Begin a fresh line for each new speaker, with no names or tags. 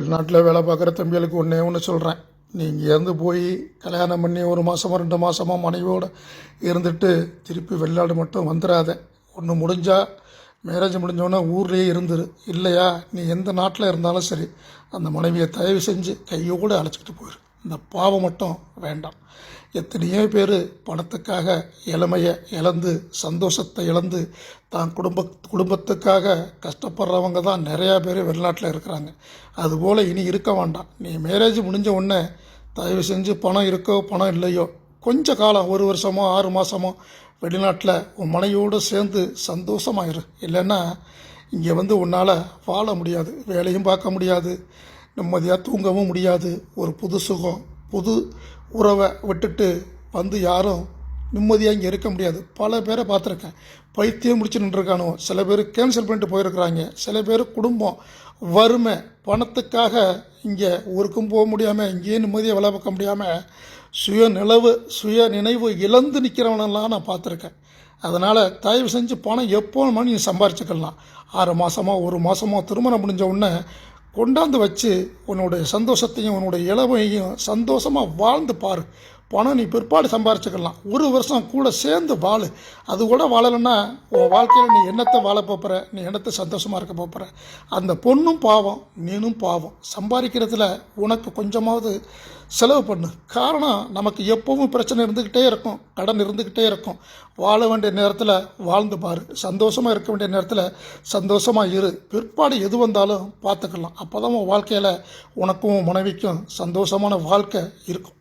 வெளிநாட்டில் வேலை பார்க்குற தம்பிகளுக்கு ஒன்றே ஒன்று சொல்கிறேன். நீங்கள் இருந்து போய் கல்யாணம் பண்ணி 1 மாதமோ 2 மாதமோ மனைவியோடு இருந்துட்டு திருப்பி வெளிநாடு மட்டும் வந்துடாத. ஒன்று முடிஞ்சால் மேரேஜ் முடிஞ்சோன்னே ஊர்லேயே இருந்துரு. இல்லையா நீ எந்த நாட்டில் இருந்தாலும் சரி அந்த மனைவியை தயவு செஞ்சு கையோடு அழைச்சிக்கிட்டு போயிரு. இந்த பாவம் மட்டும் வேண்டாம். எத்தனையோ பேர் பணத்துக்காக இளமையை இழந்து சந்தோஷத்தை இழந்து தான் குடும்பத்துக்காக கஷ்டப்படுறவங்க தான் நிறையா பேர் வெளிநாட்டில் இருக்கிறாங்க. அதுபோல் இனி இருக்க வேண்டாம். நீ மேரேஜ் முடிஞ்ச உடனே தயவு செஞ்சு பணம் இருக்கோ பணம் இல்லையோ கொஞ்ச காலம் 1 வருஷமோ 6 மாதமோ வெளிநாட்டில் உன் மனைவியோடு சேர்ந்து சந்தோஷமாயிரு. இல்லைன்னா இங்கே உன்னால் வாழ முடியாது, வேலையும் பார்க்க முடியாது, நிம்மதியாக தூங்கவும் முடியாது. ஒரு புது சுகம் புது உறவை விட்டுட்டு யாரும் நிம்மதியாக இங்கே இருக்க முடியாது. பல பேரை பார்த்துருக்கேன், பைத்தியம் முடிச்சு நின்றுருக்கானோ. சில பேர் கேன்சல் பண்ணிட்டு போயிருக்கிறாங்க. சில பேர் குடும்பம் வறுமை பணத்துக்காக இங்கே ஊருக்கும் போக முடியாமல் இங்கேயே நிம்மதியாக வேலை பார்க்க முடியாமல் சுய நினைவு இழந்து நிற்கிறவனெல்லாம் நான் பார்த்துருக்கேன். அதனால் தயவு செஞ்சு பணம் எப்போ நீ சம்பாரிச்சுக்கலாம். 6 மாதமோ 1 மாதமோ திருமணம் முடிஞ்ச உடனே கொண்டாந்து வச்சு உன்னுடைய சந்தோஷத்தையும் உன்னுடைய இளமையையும் சந்தோஷமாக வாழ்ந்து பாரு. பணம் நீ பிற்பாடு சம்பாரிச்சுக்கலாம். 1 வருஷம் கூட சேர்ந்து வாழு. அது கூட வாழலைன்னா உன் வாழ்க்கையில் நீ என்னத்தை வாழ போகிற, நீ என்னத்தை சந்தோஷமாக இருக்க போகிற. அந்த பொண்ணும் பாவம், நீனும் பாவம். சம்பாதிக்கிறதுல உனக்கு கொஞ்சமாவது செலவு பண்ணு. காரணம் நமக்கு எப்பவும் பிரச்சனை இருந்துக்கிட்டே இருக்கும், கடன் இருந்துக்கிட்டே இருக்கும். வாழ வேண்டிய நேரத்தில் வாழ்ந்து பாரு. சந்தோஷமாக இருக்க வேண்டிய நேரத்தில் சந்தோஷமாக இரு. பிற்பாடு எது வந்தாலும் பார்த்துக்கலாம். அப்போ தான் உன் வாழ்க்கையில் உனக்கும் மனைவிக்கும் சந்தோஷமான வாழ்க்கை இருக்கும்.